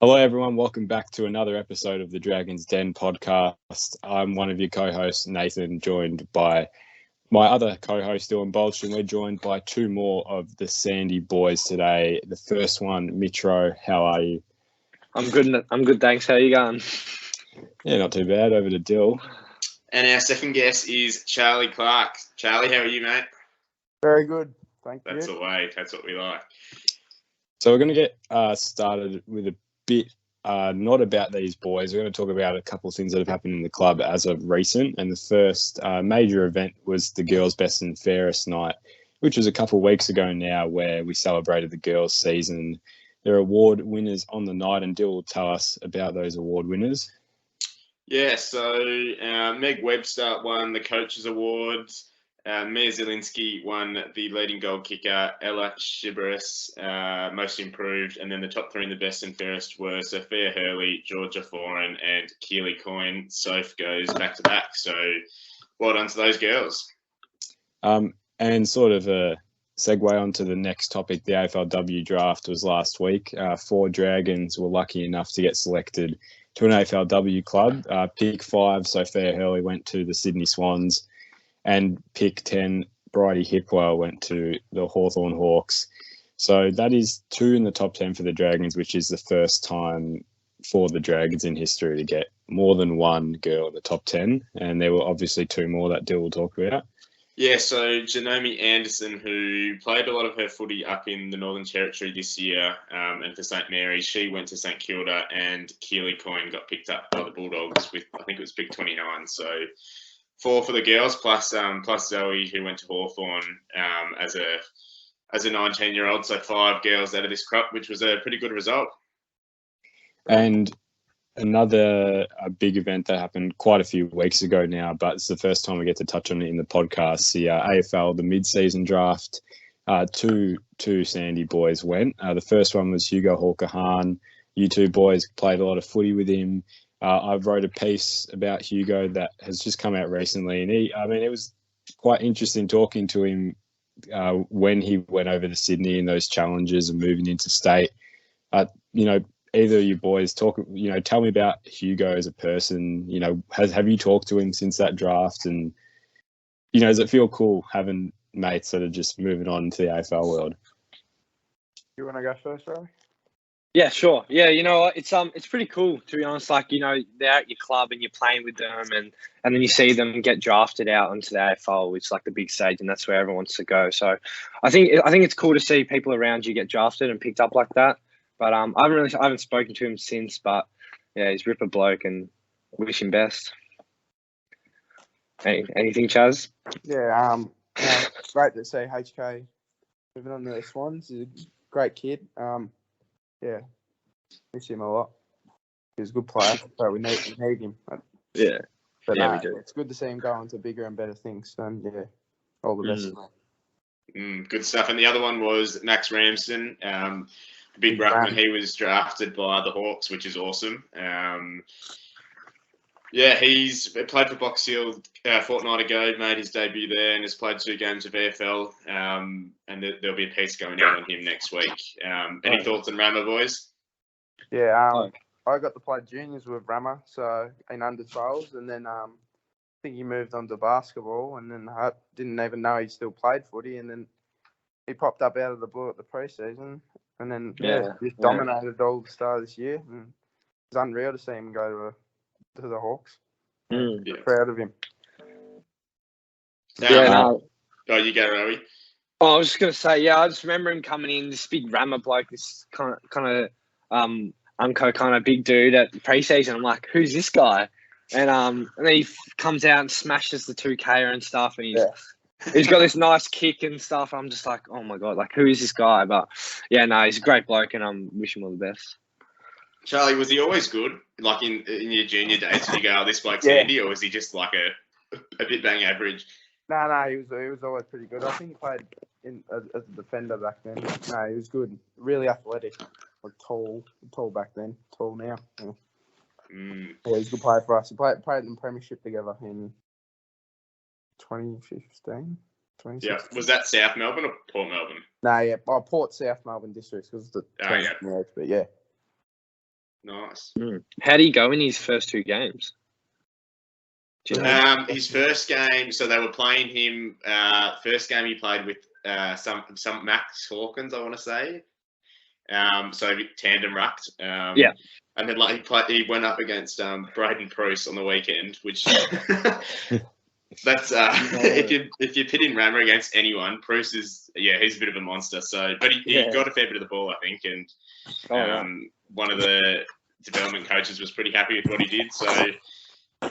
Hello, everyone. Welcome back to another episode of the Dragon's Den podcast. I'm one of your co-hosts, Nathan, joined by my other co-host, Dylan Bolsh, and we're joined by two more of the Sandy boys today. The first one, Metro. How are you? I'm good, thanks. How are you going? Yeah, not too bad. Over to Dill. And our second guest is Charlie Clarke. Charlie, how are you, mate? Very good. Thank you. That's the way. That's what we like. So we're going to get started with a bit not about these boys. We're going to talk about a couple of things that have happened in the club as of recent. And the first major event was the Girls' Best and Fairest night, which was a couple of weeks ago now, where we celebrated the girls' season. There are award winners on the night, and Dill will tell us about those award winners. Yeah, so Meg Webster won the Coaches Awards. Mia Zielinski won the leading goal kicker. Ella Shiberis, most improved. And then the top three in the best and fairest were Sophia Hurley, Georgia Foran, and Keely Coyne. Soph goes back to back. So well done to those girls. And sort of a segue onto the next topic, the AFLW draft was last week. 4 Dragons were lucky enough to get selected to an AFLW club. Pick 5, Sophia Hurley, went to the Sydney Swans. And pick 10, Bridie Hipwell, went to the Hawthorn Hawks. So that is 2 in the top 10 for the Dragons, which is the first time for the Dragons in history to get more than one girl in the top 10. And there were obviously 2 more that Dill will talk about. Yeah, so Janome Anderson, who played a lot of her footy up in the Northern Territory this year and for St Mary's, she went to St Kilda, and Keely Coyne got picked up by the Bulldogs with, I think it was pick 29. So 4 for the girls, plus Zoe, who went to Hawthorn as a 19-year-old. So 5 girls out of this crop, which was a pretty good result. And another big event that happened quite a few weeks ago now, but it's the first time we get to touch on it in the podcast. The AFL, the mid-season draft, two Sandy boys went. The first one was Hugo Hawker-Hahn. You two boys played a lot of footy with him. I wrote a piece about Hugo that has just come out recently, and it was quite interesting talking to him when he went over to Sydney and those challenges and moving into state. Either of you boys tell me about Hugo as a person. Have you talked to him since that draft? And, does it feel cool having mates that are just moving on to the AFL world? You want to go first, Rowe? Yeah, sure. Yeah, you know what? It's pretty cool, to be honest. Like, they're at your club and you're playing with them, and then you see them get drafted out onto the AFL, which is like the big stage, and that's where everyone wants to go. So I think it's cool to see people around you get drafted and picked up like that. But I haven't spoken to him since. But yeah, he's a ripper bloke, and wish him best. Anything, Chaz? Yeah, great to see HK moving on to the Swans. He's a great kid. Yeah, miss him a lot. He's a good player, so we need him. Yeah, but we do. It's good to see him go on to bigger and better things. And yeah, all the best. Good stuff. And the other one was Max Ramsden, big ruckman. He was drafted by the Hawks, which is awesome. He's played for Box Hill a fortnight ago, made his debut there, and has played 2 games of AFL. And there'll be a piece going out on him next week. Any thoughts on Rama, boys? Yeah, I got to play juniors with Rama, so in under 12s, and then I think he moved on to basketball, and then I didn't even know he still played footy, and then he popped up out of the blue at the preseason, and then just dominated all the start this year. And it's unreal to see him go to the Hawks. Proud of him. You go, Rowie. Oh, I was just gonna say, I just remember him coming in, this big Rama bloke, this kind of unco kind of big dude at preseason. I'm like, who's this guy? And then he comes out and smashes the 2K and stuff, and he's got this nice kick and stuff. I'm just like, oh my god, like, who is this guy? But yeah, no, he's a great bloke, and I'm wishing him all the best. Charlie, was he always good? Like in your junior days, did you go, oh, this bloke's handy, or was he just like a bit bang average? No, he was always pretty good. I think he played as a defender back then. No, he was good. Really athletic. Like tall back then. Tall now. Yeah, he's a good player for us. We played in the premiership together in 2015. Yeah, was that South Melbourne or Port Melbourne? No, Port South Melbourne districts because the but yeah. Nice. How did he go in his first 2 games? Do you know? His first game, so they were playing him. First game he played with some Max Hawkins, I want to say. So tandem rucked. Yeah. And then he went up against Braden Bruce on the weekend, which that's if you're pitting Rammer against anyone, Bruce is he's a bit of a monster. So, but he got a fair bit of the ball, I think, and one of the development coaches was pretty happy with what he did. So.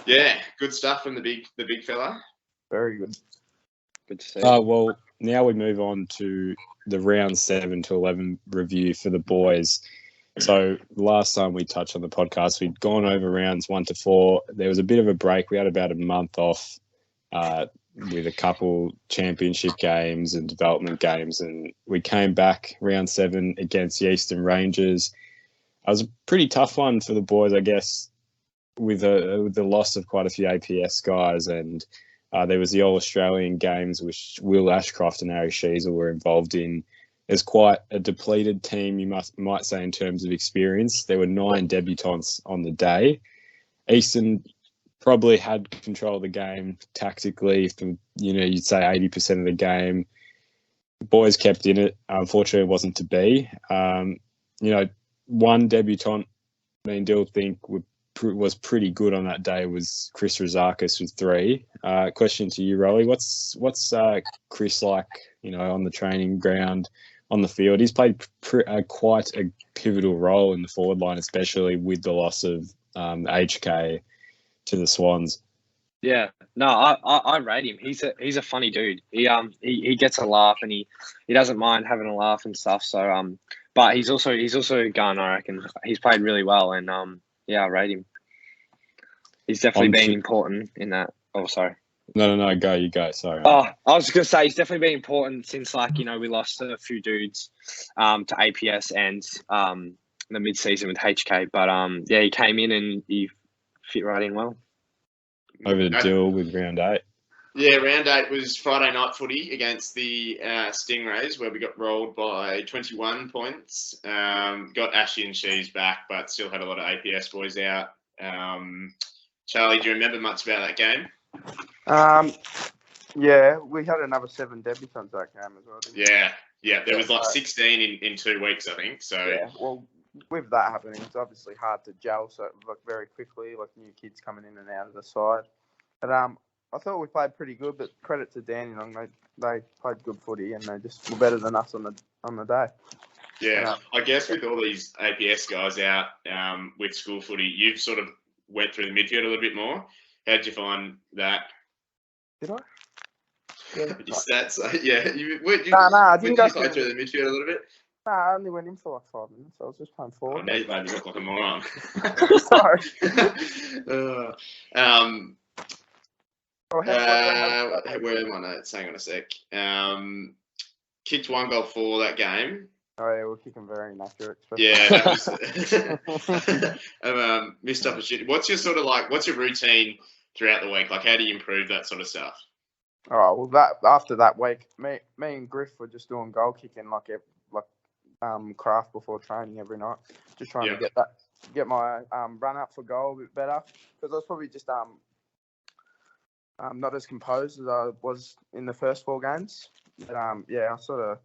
Yeah, good stuff from the big fella. Very good. Good to see. Well, now we move on to the round 7 to 11 review for the boys. So last time we touched on the podcast, we'd gone over rounds 1 to 4. There was a bit of a break. We had about a month off with a couple championship games and development games, and we came back round 7 against the Eastern Rangers. It was a pretty tough one for the boys, I guess. With the loss of quite a few APS guys, and there was the All-Australian Games, which Will Ashcroft and Harry Sheasel were involved in. There's quite a depleted team, you might say, in terms of experience. There were 9 debutants on the day. Eastern probably had control of the game tactically from, you'd say 80% of the game. The boys kept in it. Unfortunately, it wasn't to be. One debutant, Dill think was pretty good on that day was Chris Razakis with 3. Question to you, Rowe. What's Chris like, on the training ground, on the field? He's played quite a pivotal role in the forward line, especially with the loss of HK to the Swans. Yeah, no, I rate him. He's a funny dude. He gets a laugh, and he doesn't mind having a laugh and stuff. So but he's also a gun. I reckon he's played really well, and I rate him. He's definitely been important in that. Oh, sorry. No, you go. Sorry. Oh, I was just going to say he's definitely been important since, we lost a few dudes to APS and the mid-season with HK. But, he came in and he fit right in well. Over to Dill with round 8. Yeah, round 8 was Friday night footy against the Stingrays, where we got rolled by 21 points. Got Ashy and Shees back, but still had a lot of APS boys out. Charlie, do you remember much about that game? Yeah, we had another 7 debutants that game as well. Didn't we? Yeah. There was 16 in 2 weeks, I think. So yeah, well, with that happening, it's obviously hard to gel so very quickly, like new kids coming in and out of the side. But I thought we played pretty good, but credit to Dandenong, they played good footy and they just were better than us on the day. Yeah, I guess with all these APS guys out with school footy, you've sort of went through the midfield a little bit more. How did you find that? Did I? Yeah. Your stats, yeah. I didn't go through the midfield a little bit. No, I only went in for 5 minutes. I was just playing forward. Now you made me look like a moron. Sorry. Where are my notes? Hang on a sec. Kicked 1 goal for that game. Oh yeah, we're kicking very inaccurate. Yeah, that was missed opportunity. What's your routine throughout the week? Like, how do you improve that sort of stuff? Oh well, after that week, me and Griff were just doing goal kicking like craft before training every night. Just trying to get my run up for goal a bit better, because I was probably just not as composed as I was in the first 4 games. But I sort of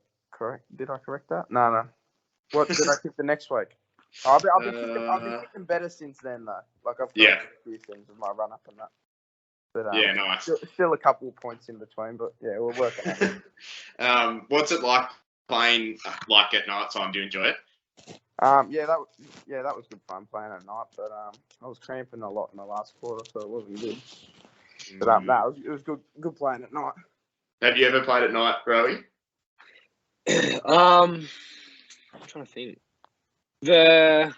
did I correct that? No. What did I kick the next week? I've been kicking better since then though. Like I've got a few things with my run up and that. But nice. Still a couple of points in between, but yeah, we're working on it. What's it like playing at night time? Do you enjoy it? That was good fun playing at night, but I was cramping a lot in the last quarter, so it wasn't good. But it was good playing at night. Have you ever played at night, Rowie? I'm trying to think. The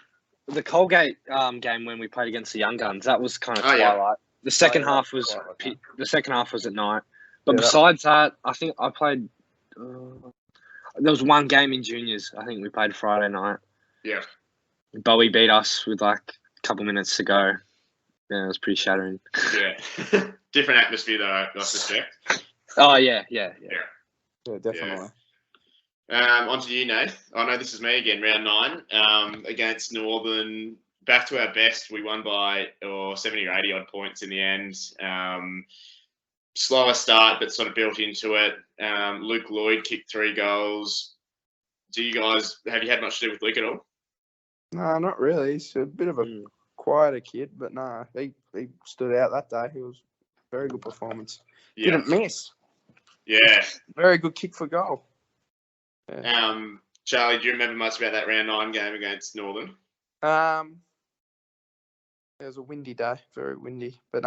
Colgate game when we played against the Young Guns, that was kind of twilight. Yeah. The second half was at night. But besides that, I think I played. There was 1 game in juniors. I think we played Friday night. Yeah. Bowie beat us with a couple minutes to go. Yeah, it was pretty shattering. Yeah. Different atmosphere though, I suspect. Oh yeah. Yeah, definitely. On to you, Nath. I know this is me again, round 9, against Northern back to our best. We won by 70 or 80 odd points in the end. Slower start, but sort of built into it. Luke Lloyd kicked 3 goals. Have you had much to do with Luke at all? No, not really. He's a bit of a quieter kid, but no, he stood out that day. He was very good performance. Yeah. Didn't miss. Yeah. Very good kick for goal. Yeah. Charlie, do you remember much about that round 9 game against Northern? It was a windy day, very windy. But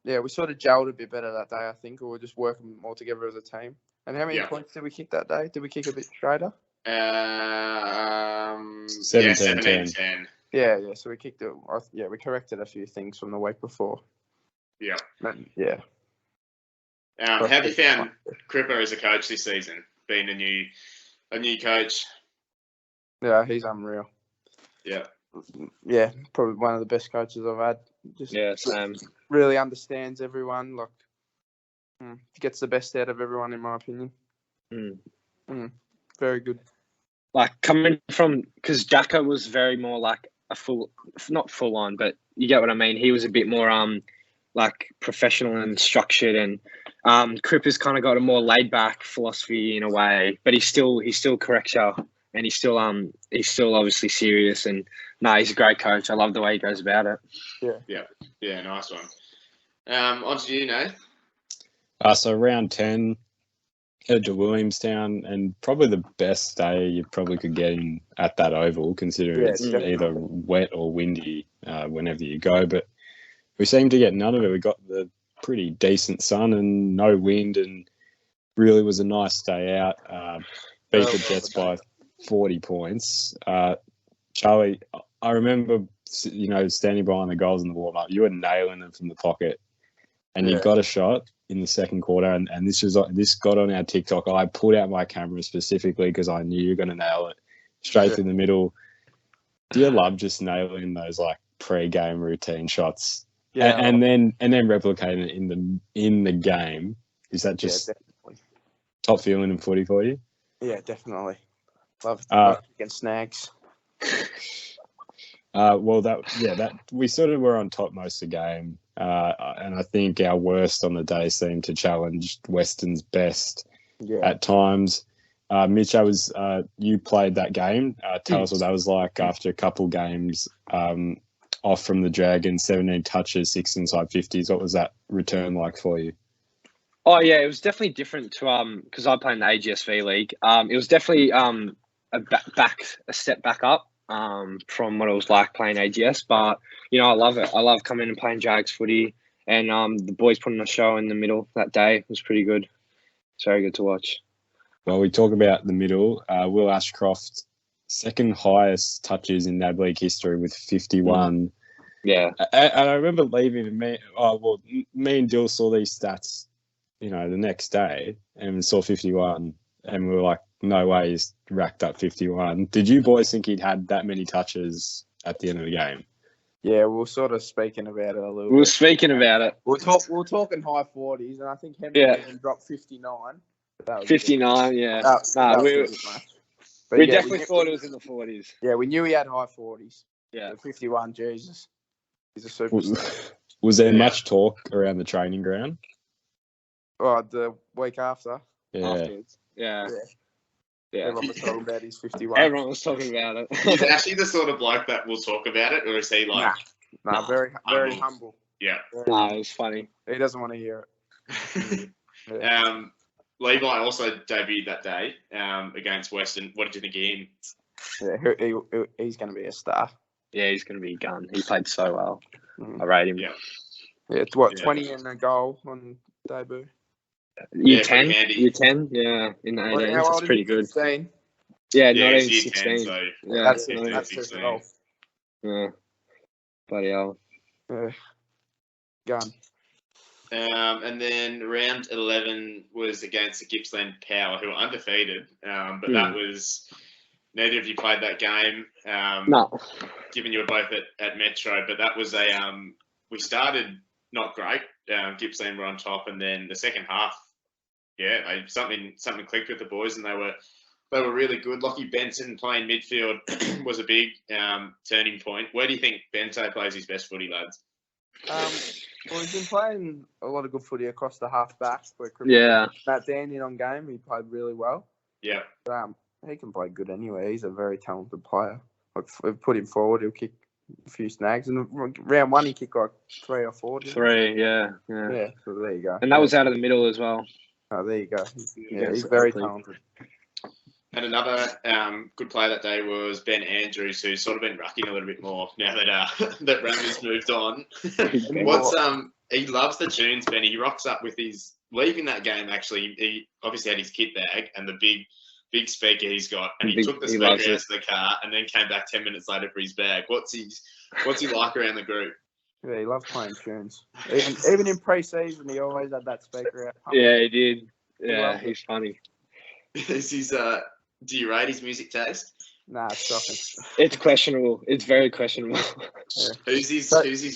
yeah, we sort of gelled a bit better that day, I think, or we're just working more together as a team. And how many points did we kick that day? Did we kick a bit straighter? 17-10. Yeah. So we kicked it. Yeah, we corrected a few things from the week before. Yeah. Yeah. How have you found Cripper as a coach this season? Being a new coach. Yeah, he's unreal. Yeah. Yeah, probably one of the best coaches I've had. Just same. Really understands everyone. Like, gets the best out of everyone, in my opinion. Very good. Like coming from, because Jacko was very more like not full on, but you get what I mean. He was a bit more like professional and structured, and Cripper's kind of got a more laid back philosophy in a way, but he still corrects you, and he's still obviously serious. And he's a great coach. I love the way he goes about it. Yeah, nice one. On to you, Nate. So round 10, headed to Williamstown, and probably the best day you probably could get in at that oval, considering it's either wet or windy whenever you go. But we seemed to get none of it. We got the pretty decent sun and no wind, and really was a nice day out. Beat the Jets by 40 points. Charlie, I remember, standing behind the goals in the warm-up. You were nailing them from the pocket, and you got a shot in the second quarter, and this got on our TikTok. I pulled out my camera specifically because I knew you were going to nail it straight through the middle. Do you love just nailing those like pre-game routine shots? Yeah, and then replicating it in the game? Is that just top feeling in footy for you? Yeah, definitely. Love against snags. That we sort of were on top most of the game, and I think our worst on the day seemed to challenge Western's best at times. Mitch, you played that game. Tell us what that was like after a couple games off from the Dragons, 17 touches, 6 inside 50s. What was that return like for you? Oh yeah, it was definitely different to because I play in the AGSV league. It was definitely a step back up from what it was like playing AGS. But I love it. I love coming and playing Jags footy, and the boys putting a show in the middle that day. It was pretty good. It's very good to watch. Well, we talk about the middle. Will Ashcroft, second highest touches in NAB league history with 51. Yeah. And I remember leaving. Me and Dill saw these stats, the next day, and saw 51, and we were like, no way he's racked up 51. Did you boys think he'd had that many touches at the end of the game? Yeah, we were sort of speaking about it a little bit. We were speaking about it. We were talking high 40s, and I think Henry even dropped 59. 59, yeah. We definitely thought it was in the 40s. Yeah, we knew he had high 40s. Yeah. 51, Jesus. He's a superstar. Was there much talk around the training ground? Oh, the week after. Yeah. Afterwards. Yeah. Everyone was talking about his 51. Everyone was talking about it. Is Ashley the sort of bloke that will talk about it, or is he like... Nah, very humble. Yeah. No, it was funny. He doesn't want to hear it. Levi also debuted that day against Western. What did you think of him? Yeah, he's going to be a star. Yeah, he's going to be a gun. He played so well. I rate him. Yeah. Yeah, it's 20 and a goal on debut. Year 10? Year 10? Yeah, in the 18s. That's pretty good. 16? Yeah, not even 16. 10, so yeah, that's 16. Yeah. Bloody hell. Gun. And then round 11 was against the Gippsland Power, who were undefeated. But that was... Neither of you played that game. No. Given you were both at Metro. But that was we started not great. Gippsland were on top. And then the second half, something clicked with the boys, and they were they were really good. Lockie Benson playing midfield was a big turning point. Where do you think Bento plays his best footy, lads? Well, he's been playing a lot of good footy across the half back. That Danny on game, he played really well. Yeah. He can play good anyway. He's a very talented player. Like, if put him forward, he'll kick a few snags. And round one, he kicked like 3 or 4. Yeah. Yeah, so there you go. And that was out of the middle as well. Oh, there you go. He's very talented. And another good player that day was Ben Andrews, who's sort of been rucking a little bit more now that that Rama's moved on. He loves the tunes, Ben. He rocks up with his leaving that game. Actually, he obviously had his kit bag and the big speaker he's got, and he took the speaker out of the car and then came back 10 minutes later for his bag. What's he like around the group? Yeah, he loves playing tunes. Even in pre-season, he always had that speaker out. Yeah, he did. Yeah, he's funny. Is his do you rate his music taste? Nah, it's shocking. It's questionable. It's very questionable. Yeah. Who's his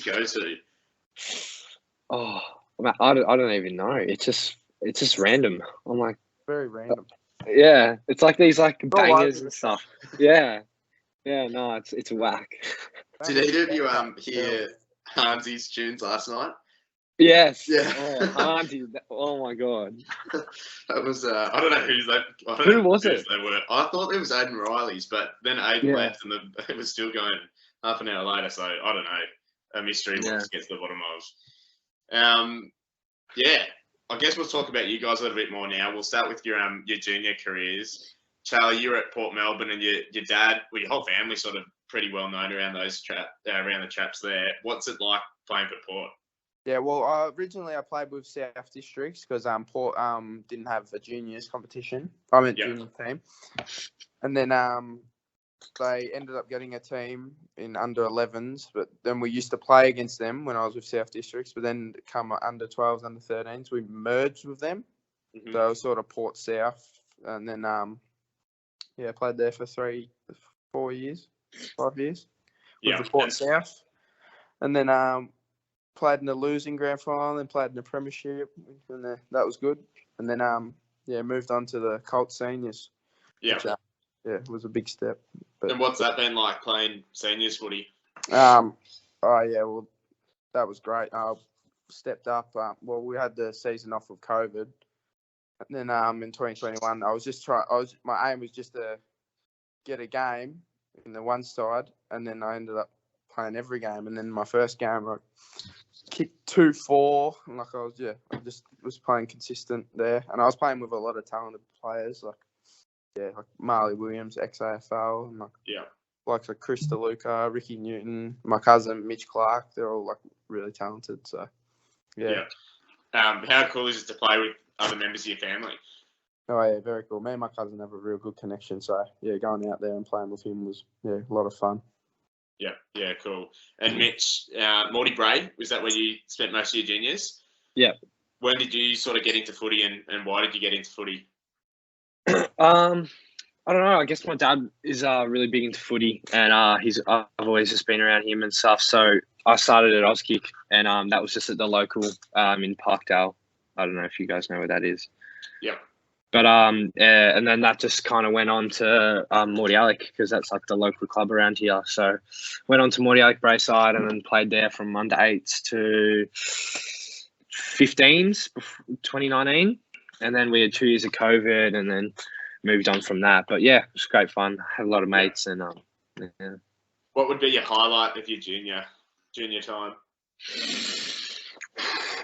go-to? Oh, I don't even know. It's just random. I'm like, very random. Yeah, it's like these like bangers and stuff. Yeah, no, it's whack. Did either of you hear Hansi's tunes last night? Yes. Yeah. Oh, Hansi. Oh my god. That was I don't know who's that. Who was it? They were. I thought it was Aiden Riley's, but then Aiden went and it was still going half an hour later. So I don't know. A mystery we'll just get to the bottom of. Yeah. I guess we'll talk about you guys a little bit more now. We'll start with your junior careers. Charlie, you were at Port Melbourne, and your dad, well, your whole family, sort of pretty well known around around the traps there. What's it like playing for Port? Yeah, well, originally I played with South Districts because Port didn't have a juniors competition. I meant junior team, and then they ended up getting a team in under 11s. But then we used to play against them when I was with South Districts. But then come under 12s, under 13s, we merged with them. Mm-hmm. So it was sort of Port South, and then played there for 5 years with the Port South, and then played in the losing grand final and played in the premiership, and that was good. And then moved on to the Colt seniors. Yeah, which, it was a big step. But, and what's that been like playing seniors footy? Well, that was great. I stepped up. We had the season off of COVID, and then in 2021, my aim was just to get a game in the one side, and then I ended up playing every game. And then my first game, I kicked 2-4, and I just was playing consistent there, and I was playing with a lot of talented players like Marley Williams, ex-AFL, and like Chris DeLuca, Ricky Newton, my cousin Mitch Clarke. They're all like really talented. So how cool is it to play with other members of your family? Oh yeah, very cool. Me and my cousin have a real good connection. So going out there and playing with him was a lot of fun. Yeah, cool. And Mitch, Morty Bray, was that where you spent most of your juniors? Yeah. When did you sort of get into footy, and why did you get into footy? I don't know. I guess my dad is really big into footy, and I've always just been around him and stuff. So I started at Auskick, and that was just at the local in Parkdale. I don't know if you guys know where that is. Yeah. But and then that just kind of went on to Mordialloc, because that's like the local club around here. So went on to Mordialloc Braeside, and then played there from under 8s to 15s, 2019, and then we had 2 years of COVID, and then moved on from that. But it was great fun. Had a lot of mates, and What would be your highlight of your junior time?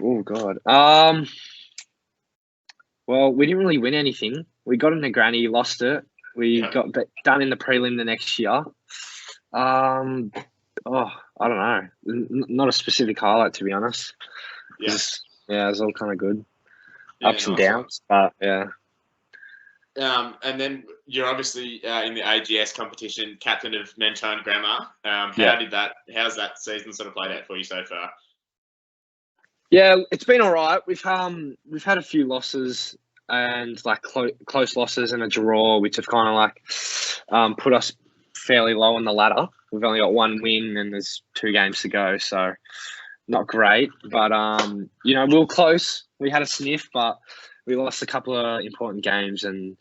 Oh God. Well, we didn't really win anything. We got in a granny, lost it. We got done in the prelim the next year. I don't know. Not a specific highlight, to be honest. Yeah, it was all kind of good. Ups and downs, but yeah. And then you're obviously in the AGS competition, captain of Mentone Grammar. How's that season sort of played out for you so far? Yeah, it's been all right. We've had a few losses, and like close losses and a draw, which have kind of like put us fairly low on the ladder. We've only got 1 win, and there's 2 games to go, so not great. But we were close. We had a sniff, but we lost a couple of important games, and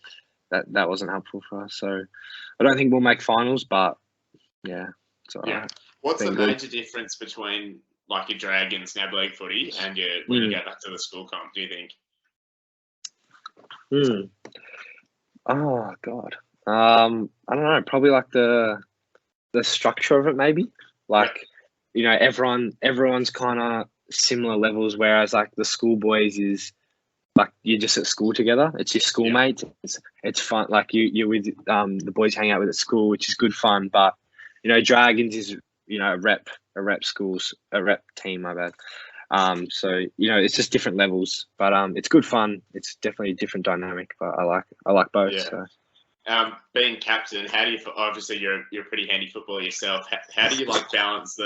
that wasn't helpful for us. So I don't think we'll make finals, but yeah, it's all right. What's the Been good. major difference between like your Dragons NAB League footy and your when you go back to the school comp? Do you think? Oh God. I don't know. Probably like the structure of it, maybe. Like, you know, everyone's kind of similar levels, whereas like the schoolboys is like you're just at school together. It's your schoolmates. It's fun. Like you're with the boys hang out with at school, which is good fun. But you know, Dragons is, you know, a rep team. My bad. So you know, it's just different levels, but it's good fun. It's definitely a different dynamic, but I like both. Yeah. So. Being captain, how do you? Obviously, you're a pretty handy footballer yourself. How do you like balance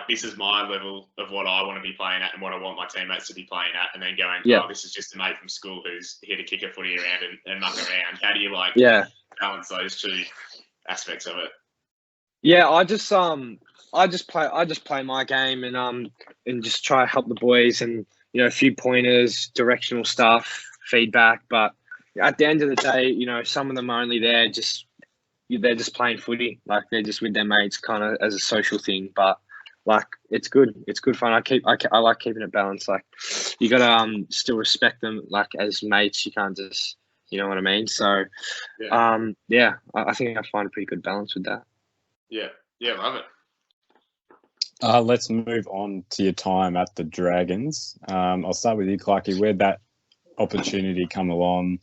this is my level of what I want to be playing at and what I want my teammates to be playing at, and then going, oh, this is just a mate from school who's here to kick a footy around and muck around. How do you balance those two aspects of it? Yeah, I just play my game and just try to help the boys and, you know, a few pointers, directional stuff, feedback. But at the end of the day, you know, some of them are only there they're just playing footy, like they're just with their mates, kind of as a social thing. But like it's good fun. I like keeping it balanced. Like you gotta still respect them, like as mates. You can't just, you know what I mean. So I think I find a pretty good balance with that. Yeah, love it. Let's move on to your time at the Dragons. I'll start with you, Clarke. Where'd that opportunity come along?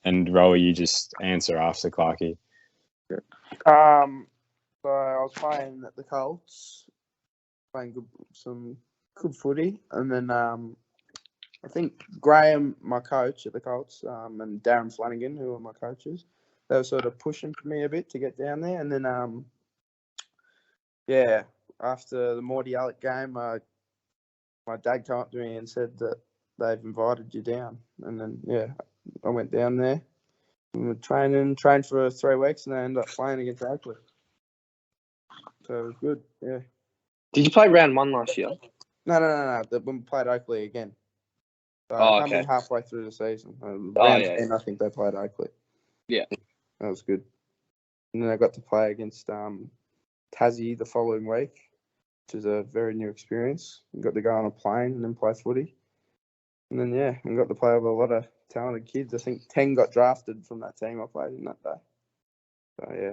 And Rowe, you just answer after Clarke. So I was playing at the Colts, playing some good footy, and then I think Graham, my coach at the Colts, and Darren Flanagan, who were my coaches, they were sort of pushing for me a bit to get down there, and then after the Morty Alec game, my dad came up to me and said that they've invited you down, and then I went down there. We were trained for 3 weeks, and I ended up playing against Oakley. So it was good, yeah. Did you play round 1 last year? No. We played Oakley again. So coming halfway through the season. Round 10, I think they played Oakley. Yeah. That was good. And then I got to play against Tassie the following week, which is a very new experience. I got to go on a plane and then play footy. And then, I got to play with a lot of talented kids. I think 10 got drafted from that team I played in that day. So, yeah.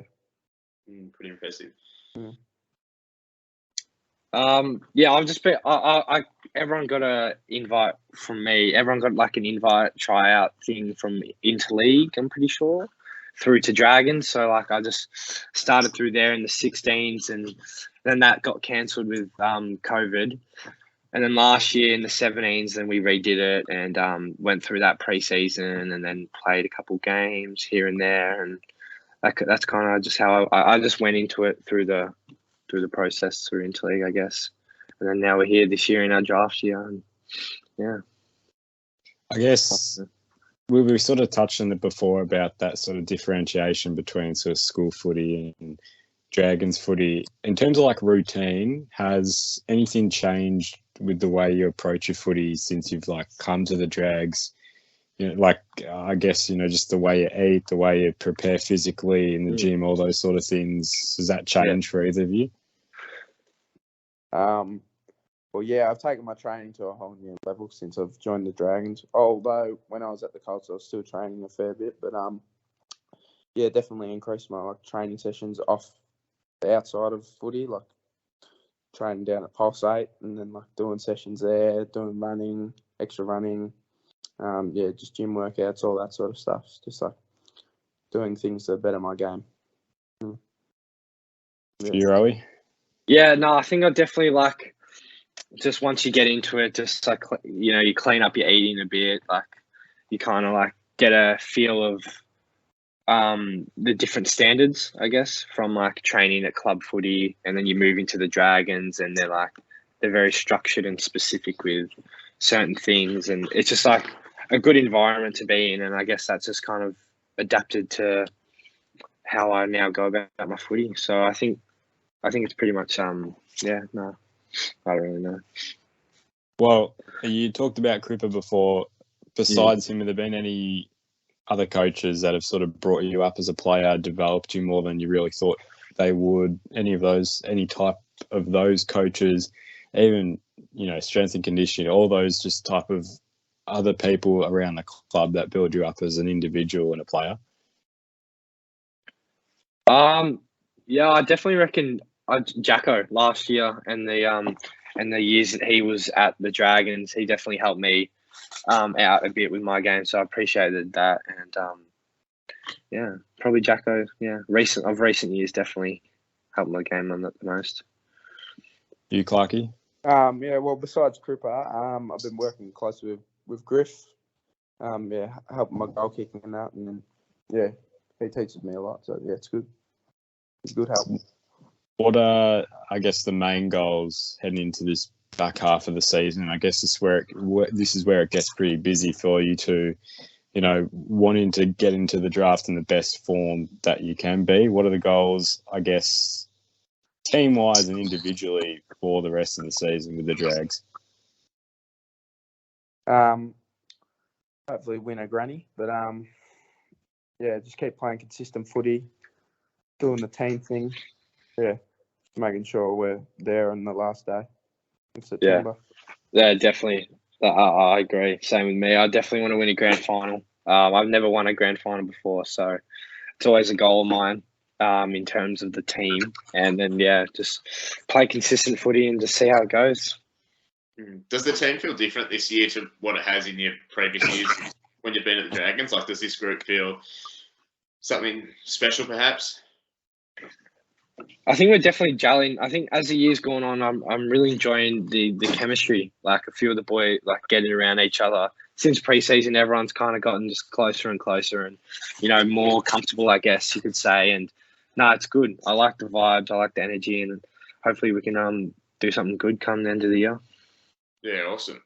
Pretty impressive. I've just been. Everyone got a invite from me. Everyone got like an invite tryout thing from Interleague, I'm pretty sure, through to Dragons. So like I just started through there in the 16s, and then that got cancelled with COVID. And then last year in the 17s, then we redid it and went through that pre-season and then played a couple games here and there, and that's kind of just how I just went into it through the process through Interleague, I guess. And then now we're here this year in our draft year. And I guess we sort of touched on it before about that sort of differentiation between sort of school footy and Dragons footy. In terms of like routine, has anything changed with the way you approach your footy since you've like come to the Drags? You know, like I guess, you know, just the way you eat, the way you prepare physically in the gym, all those sort of things. Does that change for either of you? I've taken my training to a whole new level since I've joined the Dragons. Although when I was at the Colts, I was still training a fair bit, but definitely increased my training sessions off the outside of footy, like training down at Pulse 8 and then like doing sessions there, doing running, extra running, just gym workouts, all that sort of stuff. Just like doing things to better my game. You, Rowe? Yeah, no, I think I definitely like just once you get into it, just like, you know, you clean up your eating a bit, like you kind of like get a feel of the different standards, I guess, from like training at club footy, and then you move into the Dragons and they're very structured and specific with certain things, and it's just like a good environment to be in, and I guess that's just kind of adapted to how I now go about my footy. So I think it's pretty much I don't really know. Well, you talked about Cripper before. Besides him, have there been any other coaches that have sort of brought you up as a player, developed you more than you really thought they would? Any type of those coaches, even, strength and conditioning, all those just type of other people around the club that build you up as an individual and a player? Yeah, I definitely reckon Jacko last year and the years that he was at the Dragons, he definitely helped me out a bit with my game, so I appreciated that. And probably Jacko. Yeah, recent years definitely helped my game on that the most. You, Clarke? Well, besides Cripper, I've been working closely with Griff. Helping my goal kicking and that, and then he teaches me a lot. So it's good. It's good help. What are, I guess, the main goals heading into this back half of the season? I guess this is where it gets pretty busy for you to, wanting to get into the draft in the best form that you can be. What are the goals, I guess, team-wise and individually for the rest of the season with the Drags? Hopefully win a granny, but just keep playing consistent footy, doing the team thing. Making sure we're there on the last day of September. Yeah, definitely. I agree. Same with me. I definitely want to win a grand final. I've never won a grand final before, so it's always a goal of mine in terms of the team. And then, just play consistent footy and just see how it goes. Does the team feel different this year to what it has in your previous years when you've been at the Dragons? Like, does this group feel something special, perhaps? I think we're definitely gelling. I think as the year's gone on, I'm really enjoying the chemistry. Like, a few of the boys getting around each other. Since preseason, everyone's kind of gotten just closer and closer, and more comfortable, I guess you could say. And it's good. I like the vibes. I like the energy, and hopefully we can do something good come the end of the year. Yeah, awesome.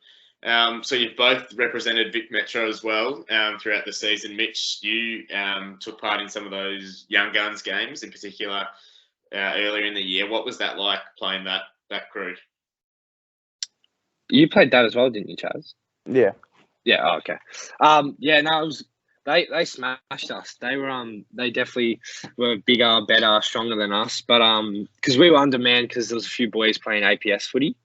So you've both represented Vic Metro as well throughout the season. Mitch, you took part in some of those Young Guns games in particular earlier in the year. What was that like, playing that crew? You played that as well, didn't you, Chaz? Yeah. Yeah. Oh, okay. It was. They smashed us. They definitely were bigger, better, stronger than us. But because we were undermanned, because there was a few boys playing APS footy.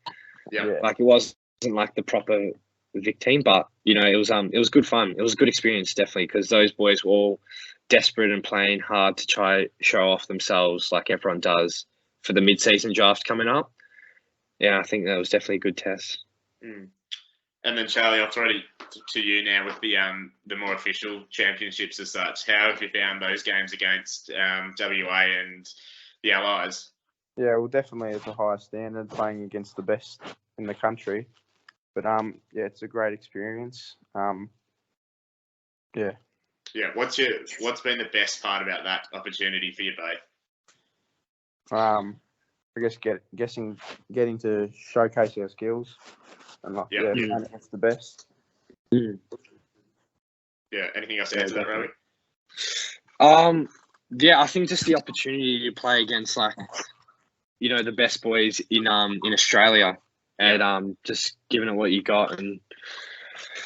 Yeah. Like, it wasn't like the proper Vic team, but it was good fun. It was a good experience, definitely, because those boys were all desperate and playing hard to try show off themselves, like everyone does for the mid-season draft coming up. Yeah, I think that was definitely a good test. And then, Charlie, I'll throw it to you now with the more official championships as such. How have you found those games against WA and the Allies? Yeah, well, definitely it's a higher standard playing against the best in the country. But it's a great experience. Yeah. What's been the best part about that opportunity for you both? I guess getting to showcase our skills and playing against the best. Yeah. Anything else to add to that, Rowe? I think just the opportunity to play against the best boys in Australia, and just giving it what you got and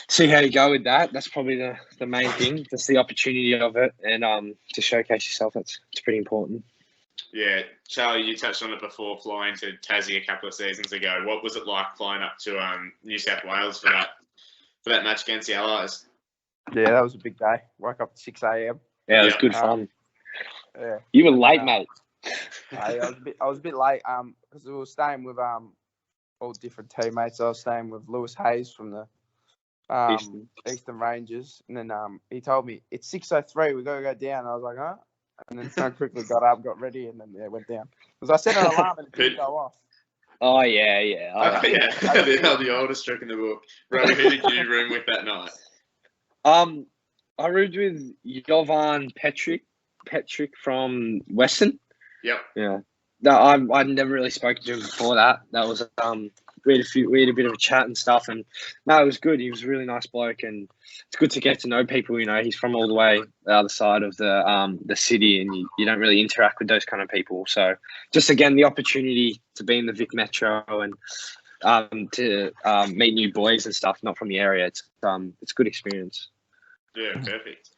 see how you go with that. That's probably the main thing. Just the opportunity of it, and to showcase yourself. It's pretty important. Yeah, Charlie, you touched on it before, flying to Tassie a couple of seasons ago. What was it like flying up to New South Wales for that match against the Allies? Yeah, that was a big day. Woke up at 6 a.m. Yeah, it was good fun. Yeah, you were late, mate. I was a bit late because we were staying with all different teammates. I was staying with Lewis Hayes from the Eastern Rangers, and then he told me it's 6:03. We got to go down. I was like, huh? And then so quickly got up, got ready, and then went down. Because I set an alarm and it didn't go off. Oh yeah. The oldest trick in the book. Bro, who did you room with that night? I roomed with Jovan Petrick from Western. Yep. Yeah. No, I'd never really spoken to him before that. That was we had a bit of a chat and stuff, and no, it was good. He was a really nice bloke, and it's good to get to know people. He's from all the way the other side of the city, and you don't really interact with those kind of people. So just again, the opportunity to be in the Vic Metro and to meet new boys and stuff, not from the area. It's a good experience. Yeah, perfect.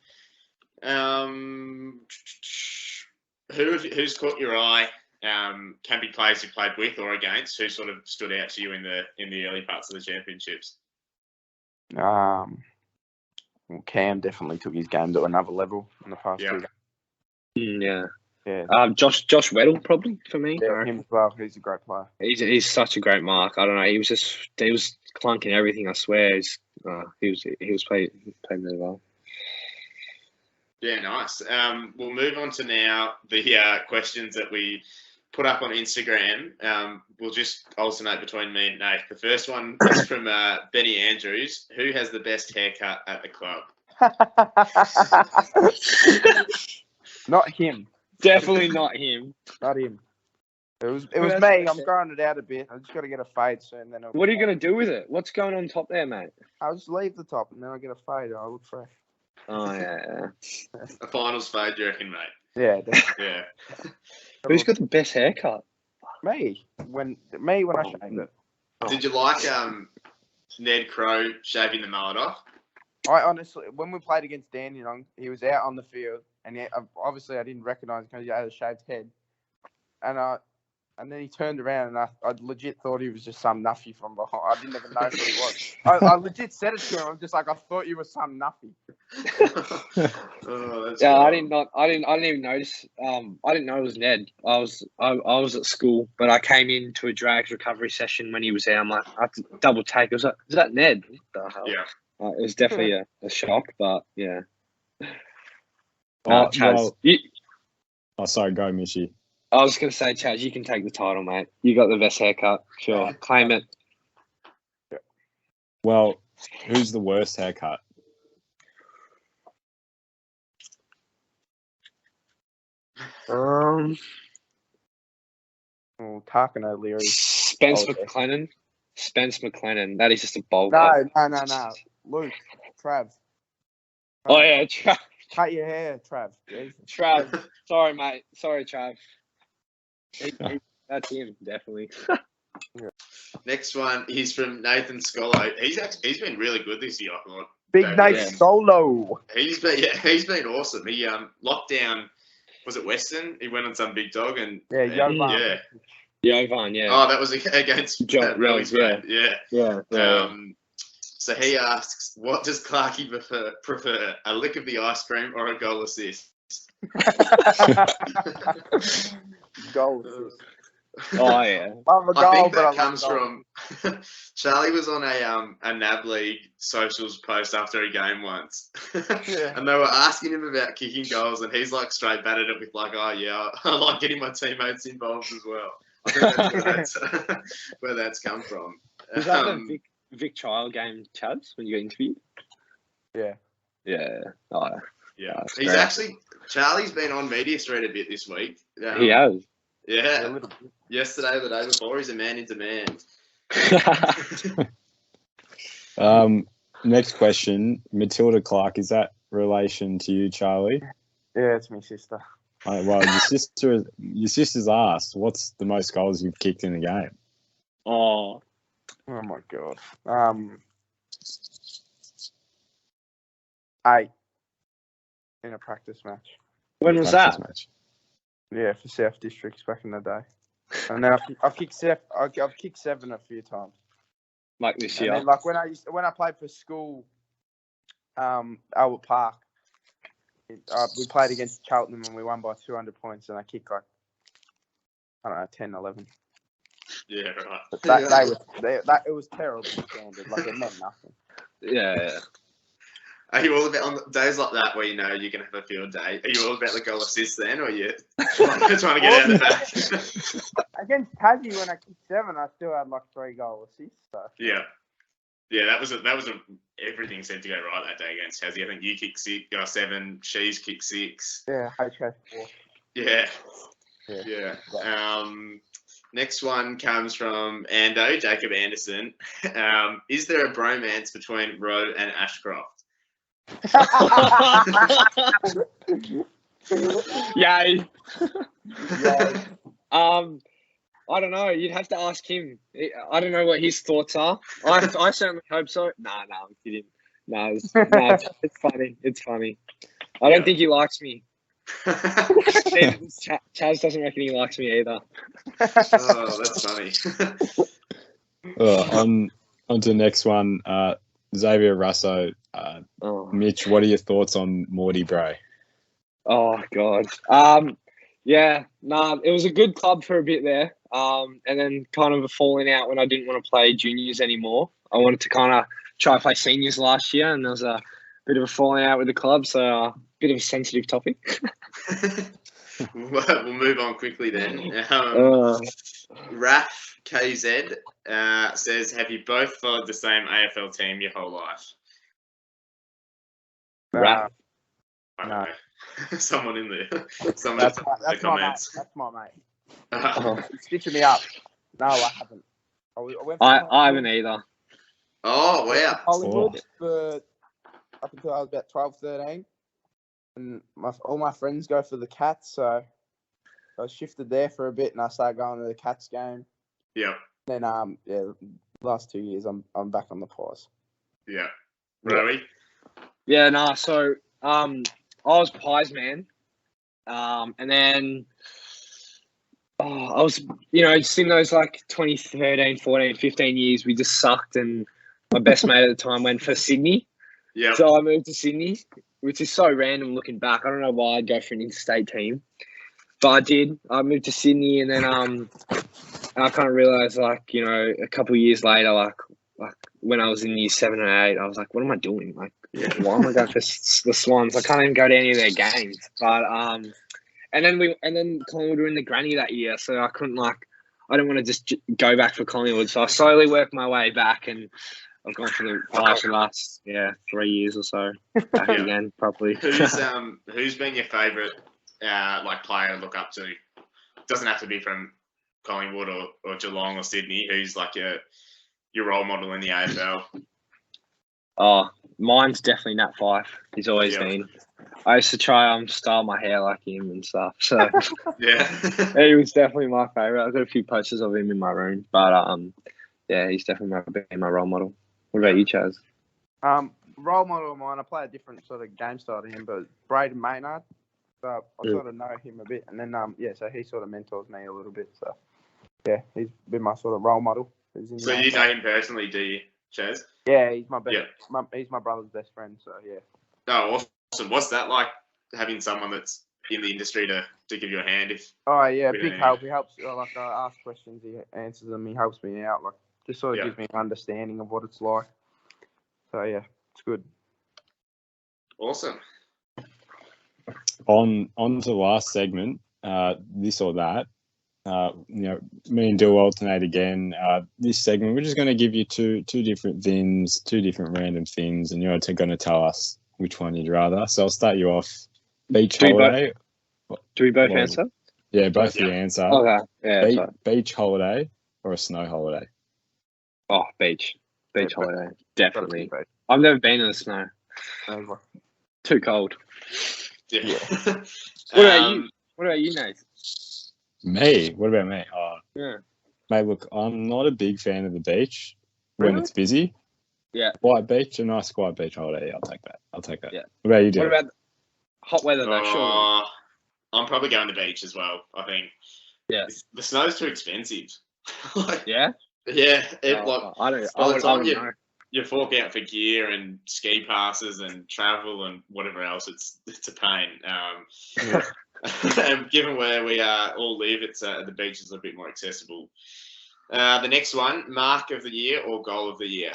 Who's caught your eye? Can be players you played with or against. Who sort of stood out to you in the early parts of the championships? Well, Cam definitely took his game to another level in the past 2 games. Yeah. Yeah. Josh Weddle probably for me. Yeah, him as well. He's a great player. He's such a great mark. I don't know. He was clunking everything. I swear. He was playing really well. Yeah, nice. We'll move on to now the questions that we put up on Instagram. We'll just alternate between me and Nate. The first one is from Benny Andrews. Who has the best haircut at the club? Not him. Definitely not him. Not him. It was me. I'm growing it out a bit. I just got to get a fade soon. Then what are you going to do with it? What's going on top there, mate? I'll just leave the top and then I'll get a fade. I'll look fresh. Oh, yeah. A finals fade, do you reckon, mate? Yeah, definitely. Yeah. Who's got the best haircut? Me. When I shaved it. Did you like Ned Crowe shaving the mullet off? I honestly, when we played against Dandenong, he was out on the field, and obviously I didn't recognise him because he had a shaved head, and then he turned around, and I legit thought he was just some nuffy from behind. I didn't even know who he was. I legit said it to him. I'm just like, I thought you were some nuffy. Oh, that's Yeah, cool. I didn't even notice. I didn't know it was Ned. I was at school, but I came into a drags recovery session when he was there. I'm like, I had to double take. Is that Ned? What the hell? Yeah. It was definitely a shock, but yeah. Well, Chaz, sorry, go, Mitchy. I was going to say, Chaz, you can take the title, mate. You got the best haircut. Sure. Claim it. Well, who's the worst haircut? Well, Tarkin O'Leary. Spence McLennan. That is just a bold. No. Luke. Trav. Oh, yeah, Trav. Cut your hair, Trav. Jesus. Trav. Sorry, mate. Sorry, Trav. That's him, definitely. Next one, he's from Nathan Scolo. He's been really good this year, I thought. Big Nate Solo. He's been awesome. He locked down, was it Western? He went on some big dog and Jovan. Jovan, yeah. Oh, that was against John Rose, yeah. So he asks, what does Clarke prefer, a lick of the ice cream or a goal assist? Goal assist. Oh yeah. I think that comes from Charlie was on a NAB League socials post after a game once, and they were asking him about kicking goals, and he's like straight batted it with like, oh yeah, I like getting my teammates involved as well. I think that's where that's come from. Was that the Vic trial game, Chaz, when you got interviewed? Yeah. Yeah. Oh, yeah. He's actually Charlie's been on Media Street a bit this week. He has. Yeah. Yesterday, the day before, he's a man in demand. Next question, Matilda Clarke. Is that relation to you, Charlie? Yeah, it's my sister. Well, your sister's asked, what's the most goals you've kicked in a game? Oh my god. 8 in a practice match. When was that? Match. Yeah, for South Districts back in the day. And then I've kicked 7 a few times. Like this year. And then, like when I played for school, Albert Park, we played against Cheltenham and we won by 200 points, and I kicked like, I don't know, 10, 11. Yeah, right. But it was terrible standard. Like, it meant nothing. Yeah. Are you all about on days like that where you know you're gonna have a field day? Are you all about the goal assist then, or are you trying to get out of the back? Against Tassie, when I kicked 7, I still had like 3 goal assists. So. Yeah, that was everything seemed to go right that day against Tassie. I think you kicked 7, she's kicked 6. Yeah, HK 4. Yeah. Next one comes from Jacob Anderson. Is there a bromance between Rowe and Ashcroft? Yay. I don't know. You'd have to ask him. I don't know what his thoughts are. I certainly hope so. Nah, I'm kidding. No, it's funny. It's funny. I don't think he likes me. Chaz doesn't reckon he likes me either. Oh, that's funny. On to the next one. Xavier Russo. Mitch, what are your thoughts on Morty Bray? Oh God. Yeah. Nah. It was a good club for a bit there. And then kind of a falling out when I didn't want to play juniors anymore. I wanted to kind of try to play seniors last year, and there was a bit of a falling out with the club, so a bit of a sensitive topic. We'll move on quickly then. Raf KZ says, have you both followed the same AFL team your whole life? Raf? I don't know. Someone in there. Someone That's in my the comments. mate. That's my mate. He's stitching me up. No, I haven't. I haven't either. Oh, wow. Hollywood for up until I was about 12, 13. And all my friends go for the Cats, so I shifted there for a bit, and I started going to the Cats game. Yeah. Then, last 2 years, I'm back on the Pies. Yeah. Rowie? Yeah, nah. So, I was Pies, man. And then I was, just in those like 2013, 14, 15 years, we just sucked, and my best mate at the time went for Sydney. Yeah. So I moved to Sydney, which is so random looking back. I don't know why I'd go for an interstate team, but I did. I moved to Sydney, and then I kind of realised, a couple of years later, like when I was in year 7 or 8, I was like, what am I doing? Like, why am I going for the Swans? I can't even go to any of their games. But and then Collingwood were in the granny that year, so I couldn't I didn't want to just go back for Collingwood. So I slowly worked my way back, and I've gone for the Pies for the last 3 years or so. Back again, probably. Who's been your favourite player to look up to? Doesn't have to be from Collingwood or Geelong or Sydney. Who's like your role model in the AFL? Oh, mine's definitely Nat Fyfe. He's always been. I used to try style my hair like him and stuff. So yeah, he was definitely my favourite. I've got a few posters of him in my room, but he's definitely my role model. What about you, Chaz? Role model of mine, I play a different sort of game style to him, but Braden Maynard. So I sort of know him a bit, and then so he sort of mentors me a little bit. So yeah, he's been my sort of role model. So you know him personally, do you, Chaz? Yeah, he's my best. Yeah. He's my brother's best friend. So yeah. Oh, awesome! What's that like, having someone that's in the industry to give you a hand? Big help. He helps. I ask questions, he answers them. He helps me out. Just sort of gives me an understanding of what it's like. So yeah, it's good. Awesome. On to the last segment, this or that. Me and Dill alternate again. This segment, we're just going to give you two different things, two different random things, and you're going to tell us which one you'd rather. So I'll start you off. Beach holiday. Do we both answer? Yeah, both of you answer. Okay. Yeah. Beach holiday or a snow holiday? Oh, beach holiday, definitely. I've never been in the snow. Too cold. Yeah. What about you, Nate? Me? What about me? Yeah. Mate, look, I'm not a big fan of the beach when it's busy. Yeah. Quiet beach, a nice quiet beach holiday. I'll take that. Yeah. What about you, Dill? What about hot weather though? Surely. I'm probably going to the beach as well. I think. Yeah. The snow's too expensive. Yeah. Yeah. I don't know. You fork out for gear and ski passes and travel and whatever else, it's a pain. And given where we all live, it's the beach is a bit more accessible. The next one, mark of the year or goal of the year?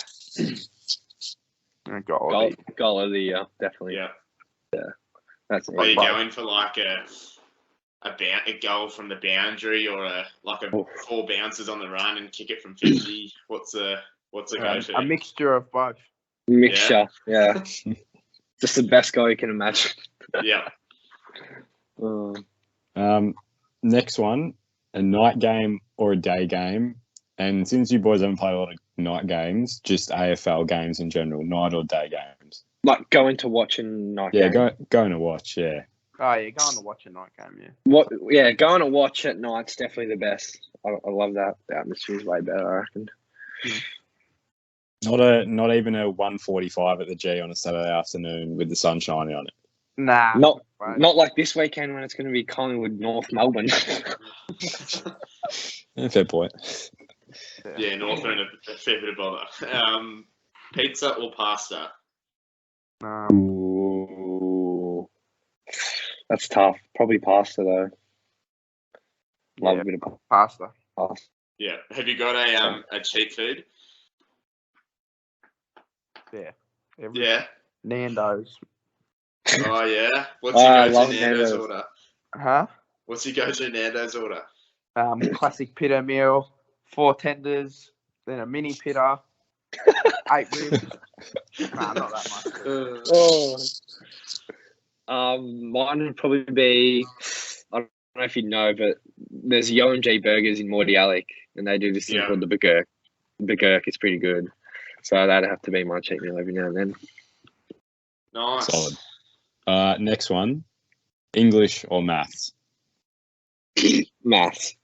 Goal of the year, definitely. Yeah. That's Are you going for like a goal from the boundary or a 4 bounces on the run and kick it from 50? What's the go-to? A mixture of both. Yeah. Just the best goal you can imagine. Yeah. Next one, a night game or a day game. And since you boys haven't played a lot of night games, just AFL games in general, night or day games. Like going to watch a night game? Yeah, going to watch, yeah. Oh, yeah, going to watch a night game, yeah. Going to watch at night's definitely the best. I love that. The atmosphere's way better, I reckon. Not even a 1:45 at the G on a Saturday afternoon with the sun shining on it. Nah. Not like this weekend when it's going to be Collingwood North Melbourne. Fair point. Yeah, North are in a fair bit of bother. Pizza or pasta? Ooh. That's tough. Probably pasta though. Love a bit of pasta. pasta. Yeah. Have you got a cheat food? Yeah. Yeah. Nando's. Oh yeah. What's your go-to Nando's Nando's order? Huh? What's your go-to Nando's order? Classic pita meal, 4 tenders, then a mini pita, 8 ribs. Nah, not that much. Mine would probably be, I don't know if you know, but there's Yo&G Burgers in Mordialloc, and they do this thing called the Begurk. Begurk is pretty good. So that'd have to be my cheat meal every now and then. Nice. Solid. Next one, English or maths? Maths.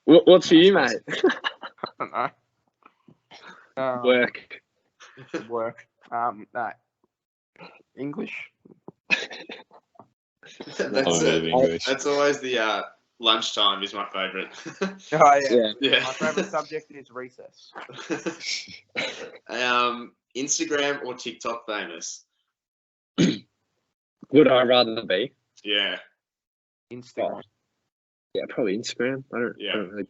What's for you, mate? I don't know. Work. No. English. That's always the lunchtime is my favourite. Oh yeah. Yeah. My favourite subject is recess. Instagram or TikTok famous? Would I rather be? Yeah. Instagram. Yeah, probably Instagram. I don't really.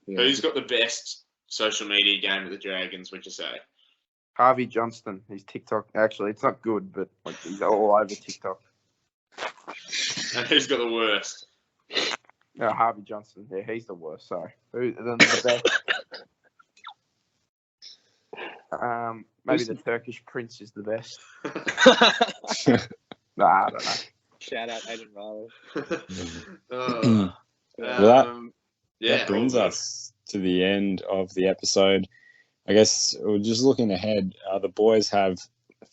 Yeah. Who's got the best social media game of the Dragons, would you say? Harvey Johnston. He's TikTok. Actually, it's not good, but like he's all over TikTok. And who's got the worst? No, Harvey Johnston. Yeah, he's the worst. Sorry. Who then the best? Maybe the Turkish prince is the best. Nah, I don't know. Shout out Aiden Well, that brings us to the end of the episode. I guess we're just looking ahead. The boys have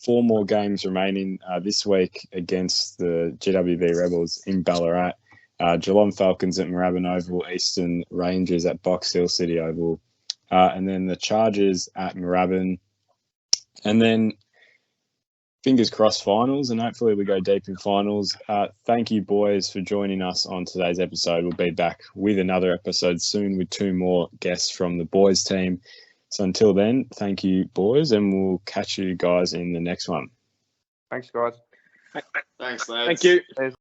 4 more games remaining this week against the GWB Rebels in Ballarat. Geelong Falcons at Moorabbin Oval, Eastern Rangers at Box Hill City Oval, and then the Chargers at Moorabbin. And then fingers crossed finals, and hopefully we go deep in finals. Thank you, boys, for joining us on today's episode. We'll be back with another episode soon with 2 more guests from the boys team. So until then, thank you, boys, and we'll catch you guys in the next one. Thanks, guys. Thanks, lads. Thank you.